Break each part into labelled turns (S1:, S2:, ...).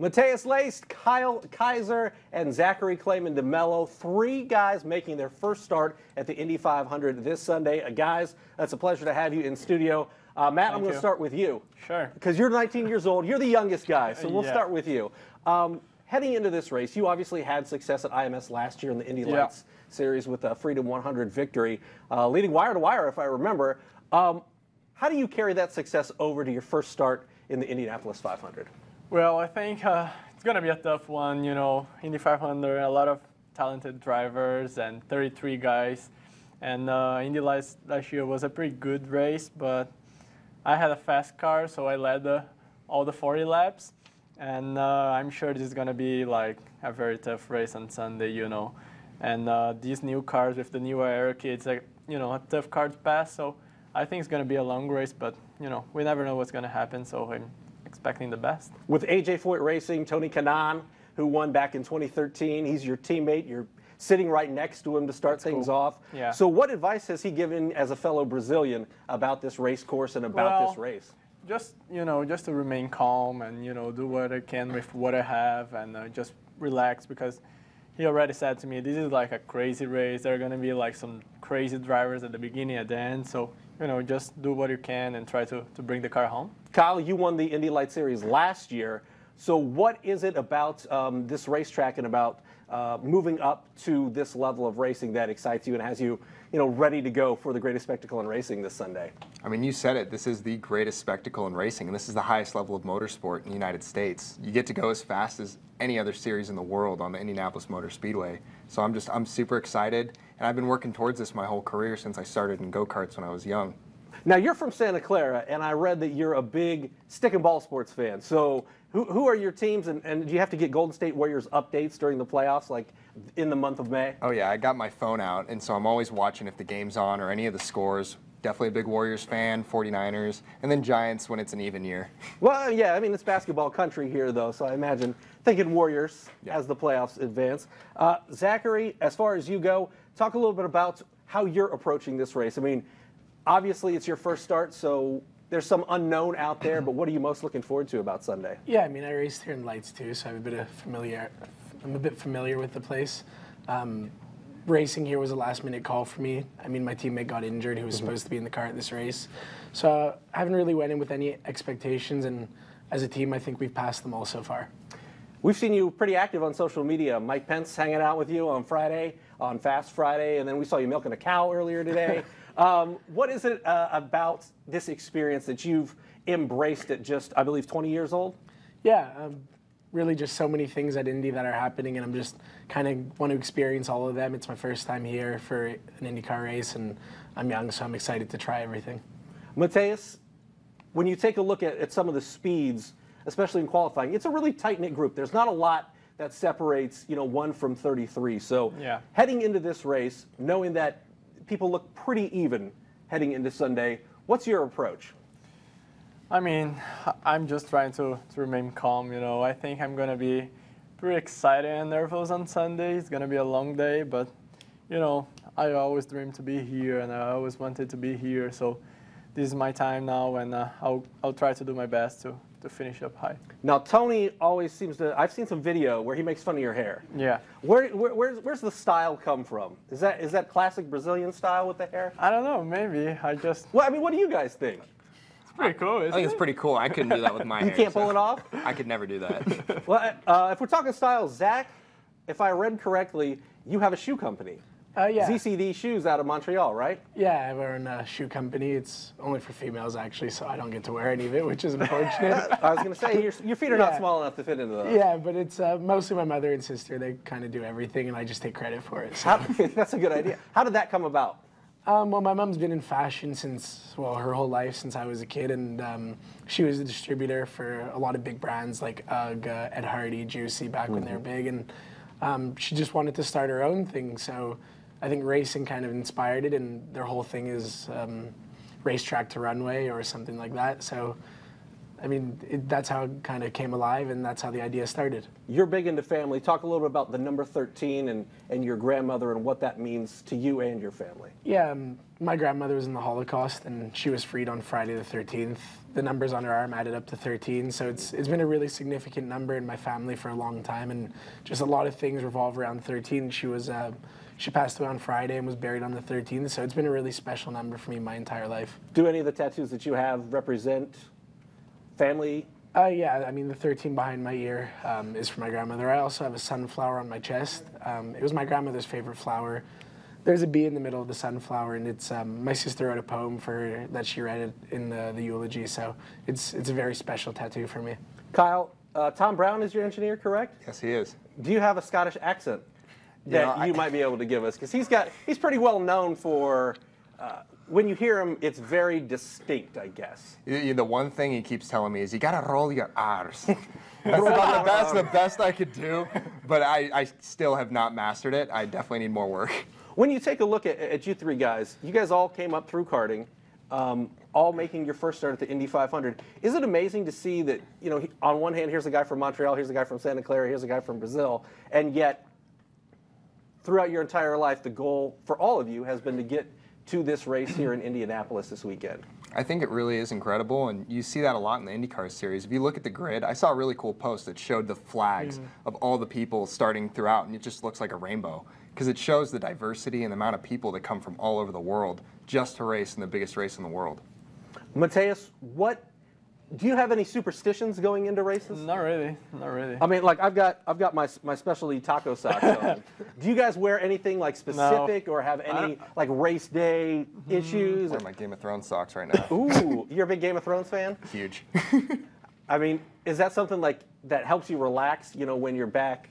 S1: Matheus Leist, Kaiser, and Zachary Claman DeMelo, 3 guys making their first start at the Indy 500 this Sunday. Guys, that's a pleasure to have you in studio. Matt, I'm going to start with you.
S2: Sure.
S1: Because you're 19 years old. You're the youngest guy, so we'll start with you. Heading into this race, you obviously had success at IMS last year in the Indy Lights series with a Freedom 100 victory, leading wire to wire, if I remember. How do you carry that success over to your first start in the Indianapolis 500?
S2: Well, I think it's going to be a tough one. You know, Indy 500, a lot of talented drivers and 33 guys. And Indy Lights last year was a pretty good race, but I had a fast car, so I led all the 40 laps. And I'm sure this is going to be like a very tough race on Sunday, you know. And these new cars with the new aero kits, like, you know, a tough car to pass. So I think it's going to be a long race, but, you know, we never know what's going to happen. So I'm expecting the best.
S1: With AJ Foyt Racing, Tony Kanaan, who won back in 2013, he's your teammate. You're sitting right next to him to start things off.
S2: Yeah.
S1: So what advice has he given as a fellow Brazilian about this race course and about this race?
S2: Just, you know, just to remain calm and, you know, do what I can with what I have and just relax, because he already said to me, this is like a crazy race. There are going to be like some crazy drivers at the beginning and the end. So, you know, just do what you can and try to bring the car home.
S1: Kyle, you won the Indy Light Series last year. So what is it about this racetrack and about moving up to this level of racing that excites you and has you, ready to go for the greatest spectacle in racing this Sunday?
S3: I mean, you said it. This is the greatest spectacle in racing, and this is the highest level of motorsport in the United States. You get to go as fast as any other series in the world on the Indianapolis Motor Speedway. So I'm super excited, and I've been working towards this my whole career since I started in go-karts when I was young.
S1: Now, you're from Santa Clara, and I read that you're a big stick and ball sports fan. So who are your teams, and do you have to get Golden State Warriors updates during the playoffs, like in the month of May?
S3: Oh, yeah, I got my phone out, and so I'm always watching if the game's on or any of the scores. Definitely a big Warriors fan, 49ers, and then Giants when it's an even year.
S1: Well, yeah, I mean, it's basketball country here, though, so I imagine thinking Warriors as the playoffs advance. Zachary, as far as you go, talk a little bit about how you're approaching this race. I mean, obviously, it's your first start, so there's some unknown out there, but what are you most looking forward to about Sunday?
S4: Yeah, I mean, I raced here in Lights too, so I'm a bit familiar with the place. Racing here was a last-minute call for me. I mean, my teammate got injured who was supposed to be in the car at this race. So I haven't really went in with any expectations, and as a team, I think we've passed them all so far.
S1: We've seen you pretty active on social media. Mike Pence hanging out with you on Friday, on Fast Friday, and then we saw you milking a cow earlier today. What is it about this experience that you've embraced at just, I believe, 20 years old?
S4: Yeah, really just so many things at Indy that are happening, and I'm just kind of want to experience all of them. It's my first time here for an IndyCar race, and I'm young, so I'm excited to try everything.
S1: Matheus, when you take a look at some of the speeds, especially in qualifying, it's a really tight-knit group. There's not a lot that separates, 1 from 33. So heading into this race, knowing that people look pretty even heading into Sunday, what's your approach?
S2: I mean, I'm just trying to remain calm, I think I'm going to be pretty excited and nervous on Sunday. It's going to be a long day, but, I always dreamed to be here, and I always wanted to be here. So this is my time now, and I'll try to do my best to finish up high.
S1: Now, Tony always seems to, I've seen some video where he makes fun of your hair.
S2: Yeah.
S1: Where's the style come from? Is that classic Brazilian style with the hair?
S2: I don't know, maybe.
S1: Well, I mean, what do you guys think?
S2: It's pretty cool, isn't it?
S3: I think it's pretty cool. I couldn't do that with my hair.
S1: You can't pull it off?
S3: I could never do that.
S1: Well, if we're talking style, Zach, if I read correctly, you have a shoe company.
S4: Yeah.
S1: ZCD Shoes out of Montreal, right?
S4: Yeah, I own a shoe company. It's only for females, actually, so I don't get to wear any of it, which is unfortunate.
S1: I was going to say, your feet are not small enough to fit into those.
S4: Yeah, but it's mostly my mother and sister. They kind of do everything, and I just take credit for it. So.
S1: That's a good idea. How did that come about?
S4: Well, my mom's been in fashion since, her whole life, since I was a kid, and she was a distributor for a lot of big brands like UGG, Ed Hardy, Juicy, back when they were big, and she just wanted to start her own thing, so I think racing kind of inspired it, and their whole thing is racetrack to runway or something like that. So I mean, that's how it kind of came alive, and that's how the idea started.
S1: You're big into family. Talk a little bit about the number 13 and your grandmother and what that means to you and your family.
S4: Yeah, my grandmother was in the Holocaust, and she was freed on Friday the 13th. The numbers on her arm added up to 13, so it's been a really significant number in my family for a long time, and just a lot of things revolve around 13. She passed away on Friday and was buried on the 13th, so it's been a really special number for me my entire life.
S1: Do any of the tattoos that you have represent family?
S4: Yeah, I mean, the 13 behind my ear is for my grandmother. I also have a sunflower on my chest. It was my grandmother's favorite flower. There's a bee in the middle of the sunflower, and it's my sister wrote a poem for her that she read in the eulogy, so it's a very special tattoo for me.
S1: Kyle, Tom Brown is your engineer, correct?
S3: Yes, he is.
S1: Do you have a Scottish accent that you might be able to give us? Because he's pretty well known for, when you hear him, it's very distinct, I guess.
S3: The one thing he keeps telling me is, you gotta roll your R's. That's the best I could do, but I still have not mastered it. I definitely need more work.
S1: When you take a look at you three guys, you guys all came up through karting, all making your first start at the Indy 500. Is it amazing to see that, on one hand, here's a guy from Montreal, here's a guy from Santa Clara, here's a guy from Brazil, and yet throughout your entire life, the goal for all of you has been to get to this race here in Indianapolis this weekend?
S3: I think it really is incredible, and you see that a lot in the IndyCar series. If you look at the grid, I saw a really cool post that showed the flags of all the people starting throughout, and it just looks like a rainbow, because it shows the diversity and the amount of people that come from all over the world just to race in the biggest race in the world.
S1: Matheus, do you have any superstitions going into races?
S2: Not really, not really.
S1: I mean, like I've got my specialty taco socks on. Do you guys wear anything like specific or have any like race day issues?
S3: I'm wearing my Game of Thrones socks right now.
S1: Ooh, you're a big Game of Thrones fan?
S3: Huge.
S1: I mean, is that something like that helps you relax, when you're back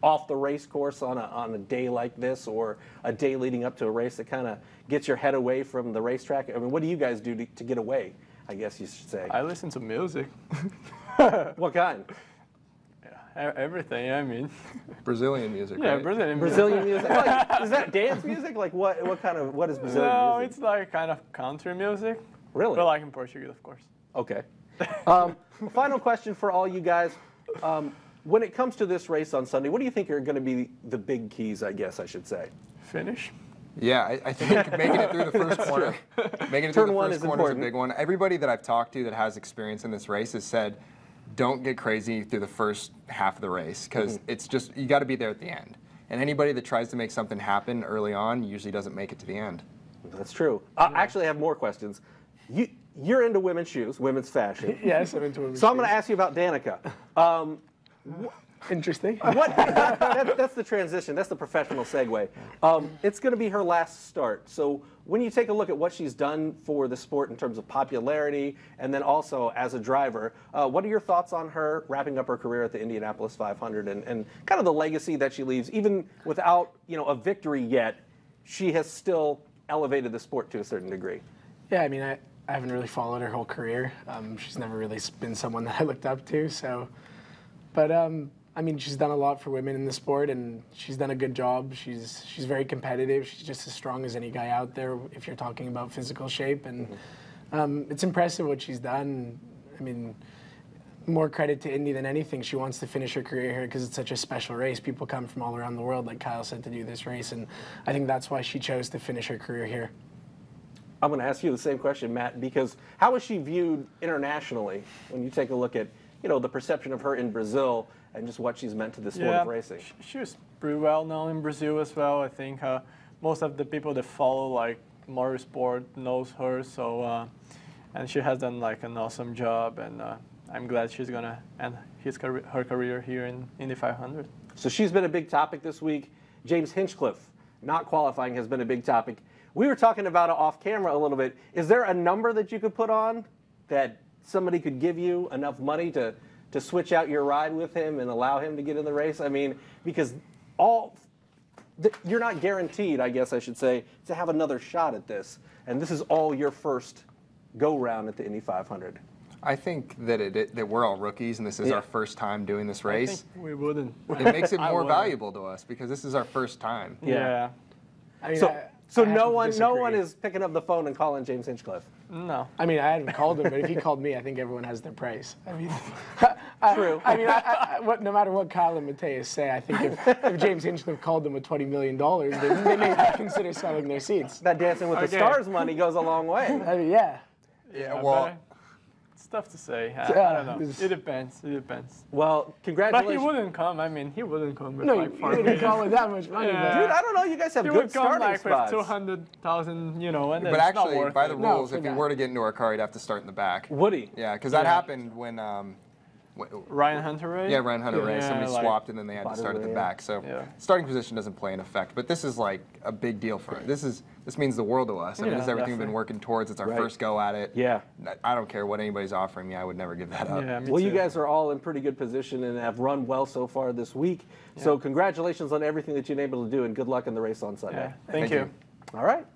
S1: off the race course on a day like this, or a day leading up to a race that kind of gets your head away from the racetrack? I mean, what do you guys do to get away, I guess you should say?
S2: I listen to music.
S1: What kind?
S2: Yeah, everything, I mean.
S3: Brazilian music,
S2: Yeah,
S3: right?
S1: Brazilian music? Like, is that dance music? Like what is Brazilian music?
S2: No, it's like kind of country music.
S1: Really?
S2: But like in Portuguese, of course.
S1: Okay. Final question for all you guys. When it comes to this race on Sunday, what do you think are going to be the big keys, I guess I should say?
S2: Finish.
S3: Yeah, I think making it through the first corner, making it through the first corner is a big one. Everybody that I've talked to that has experience in this race has said, don't get crazy through the first half of the race, because it's just, you got to be there at the end. And anybody that tries to make something happen early on usually doesn't make it to the end.
S1: That's true. I actually have more questions. You're into women's shoes, women's fashion.
S4: Yes, I'm into women's
S1: So I'm going to ask you about Danica.
S4: Interesting.
S1: That's the transition. That's the professional segue. It's going to be her last start. So when you take a look at what she's done for the sport in terms of popularity and then also as a driver, what are your thoughts on her wrapping up her career at the Indianapolis 500 and kind of the legacy that she leaves? Even without a victory yet, she has still elevated the sport to a certain degree.
S4: Yeah, I mean, I haven't really followed her whole career. She's never really been someone that I looked up to. So, but I mean, she's done a lot for women in the sport, and she's done a good job. She's very competitive. She's just as strong as any guy out there if you're talking about physical shape. And it's impressive what she's done. I mean, more credit to Indy than anything. She wants to finish her career here because it's such a special race. People come from all around the world, like Kyle said, to do this race, and I think that's why she chose to finish her career here.
S1: I'm going to ask you the same question, Matt, because how is she viewed internationally when you take a look at, the perception of her in Brazil and just what she's meant to the sport of racing?
S2: She was pretty well known in Brazil as well. I think most of the people that follow like motorsport knows her. So, and she has done like an awesome job, and I'm glad she's gonna end her career here in Indy 500.
S1: So she's been a big topic this week. James Hinchcliffe not qualifying has been a big topic. We were talking about it off camera a little bit. Is there a number that you could put on that somebody could give you enough money to switch out your ride with him and allow him to get in the race? I mean, because you're not guaranteed, I guess I should say, to have another shot at this. And this is all your first go-round at the Indy 500.
S3: I think that we're all rookies, and this is our first time doing this race.
S2: I think we wouldn't.
S3: It makes it more valuable to us because this is our first time.
S2: Yeah.
S4: I mean,
S1: So, So
S4: I have
S1: no
S4: to
S1: one
S4: disagree.
S1: is picking up the phone and calling James Hinchcliffe.
S2: No.
S4: I mean, I haven't called him, but if he called me, I think everyone has their price. I mean,
S1: True.
S4: I mean, no matter what Kyle and Matheus say, I think if James Hinchcliffe called them with $20 million, they may consider selling their seats.
S1: That Dancing with the
S2: Okay.
S1: Stars money goes a long way.
S4: I mean, yeah.
S3: Yeah, well,
S2: but it's tough to say. I don't know.
S4: it's-
S2: It depends. It depends.
S1: Well,
S2: But
S1: congratulations.
S2: he wouldn't come. I mean, he wouldn't come with
S4: No,
S2: like
S4: you
S2: 4
S4: wouldn't
S2: million.
S4: call it that much money.
S2: Yeah.
S1: Dude, I don't know. You guys have
S2: He
S1: good
S2: would come
S1: starting
S2: like
S1: spots.
S2: with 200,000, you know, and then
S3: but
S2: it's not
S3: actually,
S2: worth
S3: by the
S2: it.
S4: No,
S3: rules,
S4: for
S3: if you
S4: that.
S3: were to get into our car, you'd have to start in the back.
S1: Would he?
S3: Yeah, because that
S2: Yeah.
S3: happened when
S2: Ryan Hunter race?
S3: yeah, Ryan Hunter race. Somebody
S2: like-
S3: swapped and then they had to
S1: Bottom
S3: start at the
S1: way,
S3: back. So
S2: Yeah.
S3: starting position doesn't play an effect. But this is like a big deal for us. This means the world to us. I mean,
S2: Yeah,
S3: this is everything we've been
S2: definitely.
S3: working towards. It's our
S1: Right.
S3: first go at it.
S1: Yeah.
S3: I don't care what anybody's offering me. I would never give that up.
S2: Yeah, me
S1: Well, you
S2: too.
S1: guys are all in pretty good position and have run well so far this week. So congratulations on everything that you've been able to do, and good luck in the race on Sunday.
S2: Yeah. Thank you.
S3: you.
S1: All right.